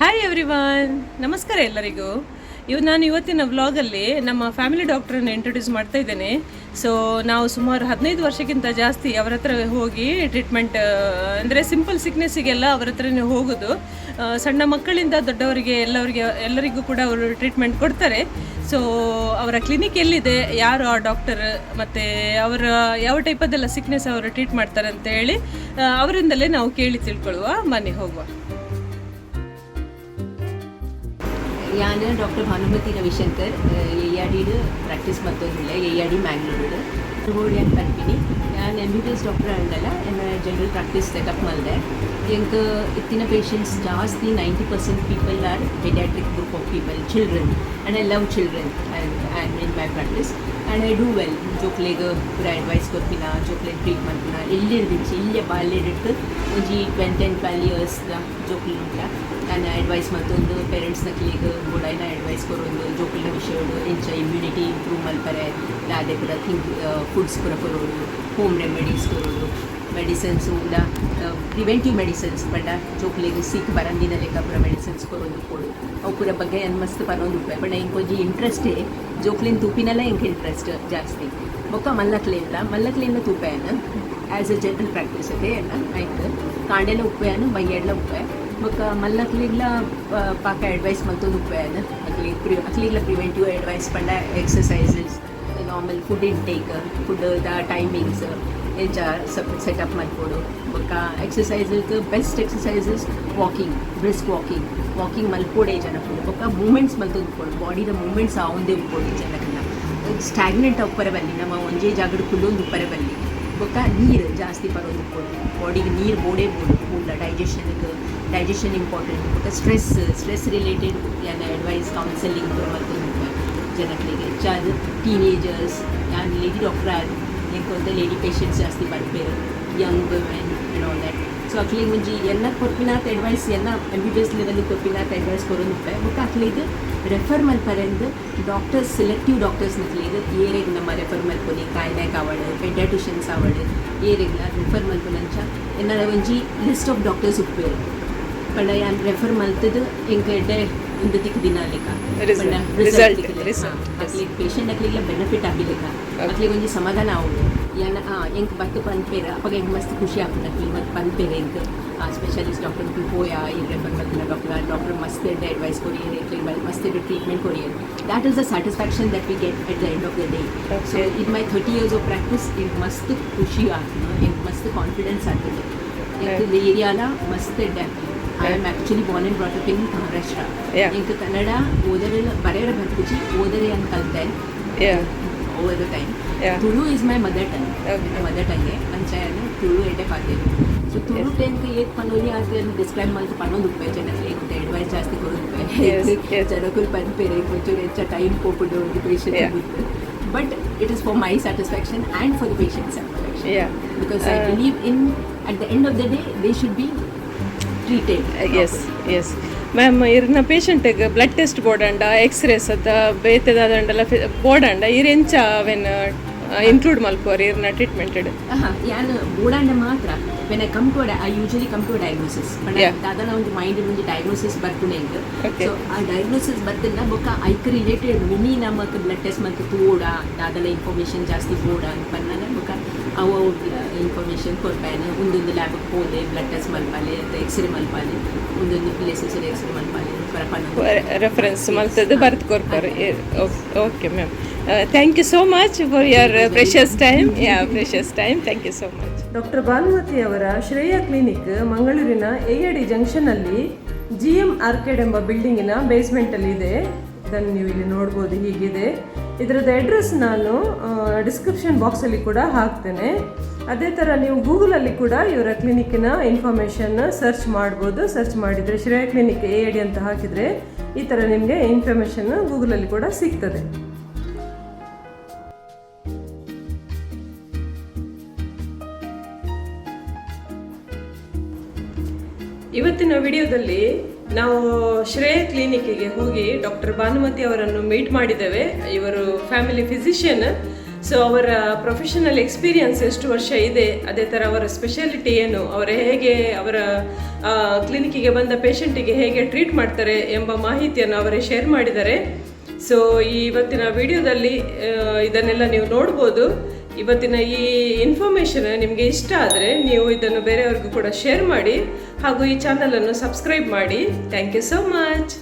Hi everyone, ನಮಸ್ಕಾರ ಎಲ್ಲರಿಗೂ. ನಾನು ಇವತ್ತಿನ ವ್ಲಾಗಲ್ಲಿ ನಮ್ಮ ಫ್ಯಾಮಿಲಿ ಡಾಕ್ಟ್ರನ್ನ ಇಂಟ್ರೊಡ್ಯೂಸ್ ಮಾಡ್ತಾ ಇದ್ದೇನೆ. ಸೊ ನಾವು ಸುಮಾರು 15 ವರ್ಷಕ್ಕಿಂತ ಜಾಸ್ತಿ ಅವರ ಹತ್ರ ಹೋಗಿ ಟ್ರೀಟ್ಮೆಂಟ್ ಅಂದರೆ ಸಿಂಪಲ್ ಸಿಕ್ನೆಸ್ಸಿಗೆಲ್ಲ ಅವರ ಹತ್ರನೇ ಹೋಗೋದು. ಸಣ್ಣ ಮಕ್ಕಳಿಂದ ದೊಡ್ಡವರಿಗೆ ಎಲ್ಲರಿಗೂ ಕೂಡ ಅವರು ಟ್ರೀಟ್ಮೆಂಟ್ ಕೊಡ್ತಾರೆ. ಸೊ ಅವರ ಕ್ಲಿನಿಕ್ ಎಲ್ಲಿದೆ, ಯಾರು ಆ ಡಾಕ್ಟರ್, ಮತ್ತು ಅವರ ಯಾವ ಟೈಪದೆಲ್ಲ ಸಿಕ್ನೆಸ್ ಅವರು ಟ್ರೀಟ್ ಮಾಡ್ತಾರೆ ಅಂತ ಹೇಳಿ ಅವರಿಂದಲೇ ನಾವು ಕೇಳಿ ತಿಳ್ಕೊಳ್ಳುವ. ಬನ್ನಿ ಹೋಗುವ. ഞാൻ ഡോക്ടർ ഭാനുമതി രവിശങ്കർ എയ്യാടിയുടെ പ്രാക്ടീസ് മൊത്തമില്ല എയ്യാടി മാംഗ്ലൂരിൽ അതുകൊണ്ട് ഞാൻ കൽപ്പിനി ഞാൻ MBBS ഡോക്ടർ ആയിരുന്നല്ല എന്നെ ജനറൽ പ്രാക്ടീസ് സെറ്റപ്പ് ಮಾಡಿದೆ ഞങ്ങൾക്ക് ഇത്തിന പേഷ്യൻസ് ಜಾಸ್ತಿ 90% people are pediatric group of people, children, and I love children and in my practice and I do well. ಜೋಕ್ಲೆಗೆ ಪೂರ ಅಡ್ವೈಸ್ ಕೊಡ್ತೀನಿ, ಜೋಕ್ಲೆ ಟ್ರೀಟ್ ಮಾಡ್ತೀನಿ. ಇಲ್ಲೇ ಬಾಲ್ಯಡಿಟ್ಟು ಒಂಜಿ 10-12 years ಜೋಕ್ಲಿ ಉಂಟ. ನಾನು ಅಡ್ವೈಸ್ ಮತ್ತೊಂದು ಪೇರೆಂಟ್ಸ್ನ ಕ್ಲಿಗೆ ಕೂಡ ಅಡ್ವೈಸ್ ಕೊಡೋದು ಜೋಕ್ಲಿನ ವಿಷಯಗಳು ಇಂಚ ಇಮ್ಯುನಿಟಿ ಇಂಪ್ರೂವ್ ಮಲ್ಪರೆ ಅದೇ ಕೂಡ ಫುಡ್ಸ್ ಕೂಡ ಕೊಡೋದು, ಹೋಮ್ ರೆಮಿಡೀಸ್ ಕೊಡೋದು, ಮೆಡಿಸಿನ್ಸು ಇಲ್ಲ ಪ್ರಿವೆಂಟಿವ್ ಮೆಡಿಸಿನ್ಸ್ ಬಟ್ ಜೋಕ್ಲಿಗೆ ಸಿಕ್ ಬರಂದಿನ ಲೆಕ್ಕ ಪೂರ ಮೆಡಿಸಿನ್ಸ್ ಕೊಡೋದು ಕೊಡು ಅವು ಪೂರ ಬಗ್ಗೆ ಏನು ಮಸ್ತ್ ಪರೊಂದು ಉಪಾಯ ಬಟ್ ಇಂಕೊಂಚಿ ಇಂಟ್ರೆಸ್ಟೇ ಜೋಕ್ಲಿನ ತೂಪಿನಲ್ಲ ಇಂಗೆ ಇಂಟ್ರೆಸ್ಟ್ ಜಾಸ್ತಿ ಬೊಕ್ಕ ಮಲ್ಲಕ್ಲೆಯಿಂದ ತೂಪಾಯನ ಆ್ಯಸ್ ಎ ಜನರಲ್ ಪ್ರಾಕ್ಟೀಸ್ ಅದೇ ಅಲ್ಲ ಆಯ್ತು ಕಾಂಡೆಲ್ಲ ಉಪಾಯನು ಬೈಯೆಡ್ಲ ಉಪಾಯ ಬೊಕ್ಕ ಮಲ್ಲಕ್ಲಿಗ್ಲ ಪಾಕ ಅಡ್ವೈಸ್ ಮತ್ತೊಂದು ಉಪಾಯನ ಅಕ್ಲಿಗ್ಲ ಪ್ರಿವೆಂಟಿವ್ ಅಡ್ವೈಸ್ ಪಂಡ ಎಕ್ಸಸೈಸಸ್ ನಾರ್ಮಲ್ ಫುಡ್ ಇಂಟೇಕ್ ಫುಡ್ದ ಟೈಮಿಂಗ್ಸ್ ಎಂಚ ಸೆಟಪ್ ಮಾಡ್ಕೊಡು ಬೊಕ್ಕ exercises best exercises brisk walking ಮಲ್ಪೋಡೆ ಜನಕ್ಕೆ ಬೊಕ್ಕ ಮೂಮೆಂಟ್ಸ್ ಮಲ್ತೊಂದು ಕೊಡು ಬಾಡಿದ ಮೂಮೆಂಟ್ಸ್ ಆವಂದೇ ಉಳ್ಕೊಡಿ ಜನಕನ್ನ ಸ್ಟ್ಯಾಗ್ನೆಂಟ್ ಉಪ್ಪರೆ ಬಲ್ಲಿ ನಮ್ಮ ಒಂದೇ ಜಾಗದ ಕುಲ್ಲೊಂದು ಉಪ್ಪರೆ ಬಲ್ಲಿ ಬೊಕ್ಕ ನೀರು ಜಾಸ್ತಿ ಬರೋದು ಕೊಡು ಬಾಡಿಗೆ ನೀರು ಬೋಡೇ ಕೂಡಲ ಡೈಜೆಷನ್ ಇಂಪಾರ್ಟೆಂಟ್ ಬೊಕ್ಕ ಸ್ಟ್ರೆಸ್ ರಿಲೇಟೆಡ್ ಏನು ಅಡ್ವೈಸ್ ಕೌನ್ಸೆಲಿಂಗ್ ಮಲ್ತೊಂದು ಜನಗಳಿಗೆ ಅದು ಟೀನೇಜರ್ಸ್ ನಾನು ಲೇಡಿ ಡಾಕ್ಟರ್ ಆದ ಎಂಕೊಂದು ಲೇಡಿ ಪೇಷಂಟ್ಸ್ ಜಾಸ್ತಿ ಬರ್ಪೇರು young women and all that. So ಅಕ್ಲಿಗೆ ಮುಂಜಿ ಎಲ್ಲ ಕೊರ್ಪಿನಾಥ ಅಡ್ವೈಸ್ ಎಲ್ಲ MBBS ಲೆವೆಲ್ ಕೊರ್ಪಿನಾಥ ಅಡ್ವೈಸ್ ಕೊರೋದು ಬೊಕ್ಕ ಅಕ್ಲಿಗೆ ರೆಫರ್ ಮಲ್ಪರೆಂದು ಡಾಕ್ಟರ್ಸ್ ಸೆಲೆಕ್ಟಿವ್ ಡಾಕ್ಟರ್ಸ್ ನಕ್ಲಿಗೆ ಏರೆಗೆ ನಮ್ಮ ರೆಫರ್ ಮಲ್ಪೊಲಿ ಕಾಯ್ನಾಕ್ ಆವಡು ಪೆಡಿಯಾಟ್ರಿಷಿಯನ್ಸ್ ಆವಡು ಏರೆಗ್ಲ ರೆಫರ್ ಮಲ್ಪೊನಂಚ ಎನ್ನ ಒಂಜಿ ಲಿಸ್ಟ್ ಆಫ್ ಡಾಕ್ಟರ್ಸ್ ಉಪ್ಪೇರು ಪಂಡ ಯಾನ್ ರೆಫರ್ ಮಲ್ತದು ಎಂಕ ಎಡ್ಡೆ ಒಂದು ದಿಕ್ಕು ದಿನ ಲೆಕ್ಕ ರಿಸಲ್ಟ್ ಅಕ್ಲಿಗೆ ಪೇಷಂಟ್ ಅಕ್ಲಿಗೆ ಬೆನಿಫಿಟ್ ಆಗಿಲೆಕ್ಕ ಅಕ್ಲಿಗೆ ಒಂಜಿ ಸಮಾಧಾನ ಆಗೋದು ಎಂಕ್ ಬತ್ತು ಪನ್ಪೇರ ಅಪ್ಪಾಗ ಹೆಂಗೆ ಮಸ್ತ್ ಖುಷಿ ಆಗ್ತದೆ ಅಕ್ಲಿಗೆ ಮತ್ತು ಪನ್ಪೇರೆ ಎಂಕ್ ಸ್ಪೆಷಲಿಸ್ಟ್ ಡಾಕ್ಟರ್ ಪೋಯಾ ಈ ರೆಫರ್ ಮಲ್ತಿನ ಡಾಕ್ಟರ್ ಮಸ್ತ್ ಅಡ್ವೈಸ್ ಕೊರಿಯರ್ ಮಸ್ತ್ treatment courier that is the satisfaction that we get at the end of the day. So in my 30 years of practice ಎಂಕ್ ಮಸ್ತ್ ಖುಷಿ ಆಗ್ತದೆ, ಎಂಕ್ ಮಸ್ತ್ ಕಾನ್ಫಿಡೆನ್ಸ್ ಆಗ್ತದೆ. ಎಂಕ್ ಏರಿಯಾಲ ಮಸ್ತ್ ಎಡ್ಡೆ ಆಗ್ತದೆ. I am actually born and brought up in Maharashtra. Enku Kannada ಓದರೆಲ್ಲ ಬರೆಯರ ಬರ್ತಿಜಿ ಓದರೆ ಅಂತ ಕಲ್ತೆ over the time. Tulu is my mother tongue. Mother tongue ಅಂಚಾಯನು Tulu ಎಡ್ಡೆ ಪಾತೇರು. ಸೊ ತುಳು ಟೆಂಕ್ ಏತ್ ಪನೋಲಿ ಅಂತ ಡಿಸ್ಕ್ರೈಬ್ ಮಾಡ್ತು ಪನ್ನೊಂದು ಉಪಾಯ ಜನಕ್ಕೆ ಅಡ್ವೈಸ್ ಜಾಸ್ತಿ ಕೊಡೋದು ಜನಕ್ಕೂ ಪನ್ಪೇರೆ ಕೊಂಚೂರು ಹೆಚ್ಚು ಟೈಮ್ ಕೊಟ್ಟು patient but it is for my satisfaction and for the patient satisfaction because I believe in at the end of the day they should be treated. Yes ma'am ಇರ್ನ ಪೇಷಂಟಿಗೆ blood test ಬೋಡಂಡ X-rays ಅದ ಬೇತೆದಾದಂಡೆಲ್ಲ ಬೋಡಂಡ ಇರೆಂಚ ಅವೆನ್ include ಮಲ್ಪೋರಿ ಇರ್ನ ಟ್ರೀಟ್ಮೆಂಟೆಡ್ ಯಾನು ಬೋಡಂಡ ಮಾತ್ರ when I come to I usually come to diagnosis ದಾದನ ಒಂದು mind ಒಂದು ಡಯಾಗ್ನೋಸಿಸ್ ಬರ್ತುನೆ ಸೊ ಆ ಡಯಾಗ್ನೋಸಿಸ್ ಬರ್ತಿಲ್ಲ ಬೊಕ್ಕ ಐಕ್ ರಿಲೇಟೆಡ್ ಮಿನಿ ನಮಕ್ ಬ್ಲಡ್ ಟೆಸ್ಟ್ ಮತ್ತು ತೋಡ ದಾದನ ಇನ್ಫಾರ್ಮೇಷನ್ ಜಾಸ್ತಿ ಬೋಡ ಪನ್ನಾಗ ಬೊಕ್ಕ ಅವು ಇನ್ಫಾರ್ಮೇಷನ್ ಕೊಡ್ಪಾಯನ ಒಂದೊಂದು ಲ್ಯಾಬ್ಗೆ ಹೋದೆ ಬ್ಲಡ್ ಟೆಸ್ಟ್ ಮಲ್ಪಾಲೆ ಎಕ್ಸ್ರೇ ಮಲ್ಪಾಲೆ ಒಂದೊಂದು ಪ್ಲೇಸಸ್ ಎಕ್ಸ್ರೇ ಮಲ್ಪಾಲೆ ರೆಫರೆನ್ಸ್ ಮಲ್ತದ್ದು ಬರ್ದು ಕೊಡ್ತಾರೆ. Okay ma'am, thank you so much for your precious time. Thank you so much. Doctor Bhanumati ಅವರ ಶ್ರೇಯ ಕ್ಲಿನಿಕ್ ಮಂಗಳೂರಿನ AID ಜಂಕ್ಷನಲ್ಲಿ GM ಆರ್ಕೇಡ್ ಎಂಬ ಬಿಲ್ಡಿಂಗಿನ ಬೇಸ್ಮೆಂಟಲ್ಲಿ ಇದೆ. ಇದನ್ನು ನೀವು ಇಲ್ಲಿ ನೋಡ್ಬೋದು, ಹೀಗಿದೆ. ಇದರದ್ದು ಅಡ್ರೆಸ್ ನಾನು ಡಿಸ್ಕ್ರಿಪ್ಷನ್ ಬಾಕ್ಸಲ್ಲಿ ಕೂಡ ಹಾಕ್ತೇನೆ. ಅದೇ ಥರ ನೀವು ಗೂಗಲಲ್ಲಿ ಕೂಡ ಇವರ ಕ್ಲಿನಿಕ್ಕಿನ ಇನ್ಫಾರ್ಮೇಷನ್ ಸರ್ಚ್ ಮಾಡ್ಬೋದು. ಸರ್ಚ್ ಮಾಡಿದರೆ ಶ್ರೇಯ ಕ್ಲಿನಿಕ್ AID ಅಂತ ಹಾಕಿದರೆ ಈ ಥರ ನಿಮಗೆ ಇನ್ಫಾರ್ಮೇಷನ್ ಗೂಗಲಲ್ಲಿ ಕೂಡ ಸಿಗ್ತದೆ. ಇವತ್ತಿನ ವಿಡಿಯೋದಲ್ಲಿ ನಾವು ಶ್ರೇಯ ಕ್ಲಿನಿಕ್ಕಿಗೆ ಹೋಗಿ ಡಾಕ್ಟರ್ ಭಾನುಮತಿ ಅವರನ್ನು ಮೀಟ್ ಮಾಡಿದ್ದೇವೆ. ಇವರು ಫ್ಯಾಮಿಲಿ ಫಿಸಿಷಿಯನ್. ಸೊ ಅವರ ಪ್ರೊಫೆಷನಲ್ ಎಕ್ಸ್ಪೀರಿಯನ್ಸ್ ಎಷ್ಟು ವರ್ಷ ಇದೆ, ಅದೇ ಥರ ಅವರ ಸ್ಪೆಷಾಲಿಟಿ ಏನು, ಅವರ ಹೇಗೆ ಅವರ ಕ್ಲಿನಿಕ್ಕಿಗೆ ಬಂದ ಪೇಷಂಟಿಗೆ ಹೇಗೆ ಟ್ರೀಟ್ ಮಾಡ್ತಾರೆ ಎಂಬ ಮಾಹಿತಿಯನ್ನು ಅವರೇ ಶೇರ್ ಮಾಡಿದ್ದಾರೆ. ಸೊ ಇವತ್ತಿನ ವಿಡಿಯೋದಲ್ಲಿ ಇದನ್ನೆಲ್ಲ ನೀವು ನೋಡ್ಬೋದು. ಇವತ್ತಿನ ಈ ಇನ್ಫಾರ್ಮೇಷನ್ ನಿಮಗೆ ಇಷ್ಟ ಆದರೆ ನೀವು ಇದನ್ನು ಬೇರೆಯವ್ರಿಗೂ ಕೂಡ ಶೇರ್ ಮಾಡಿ ಹಾಗೂ ಈ ಚಾನಲನ್ನು ಸಬ್ಸ್ಕ್ರೈಬ್ ಮಾಡಿ. Thank you so much.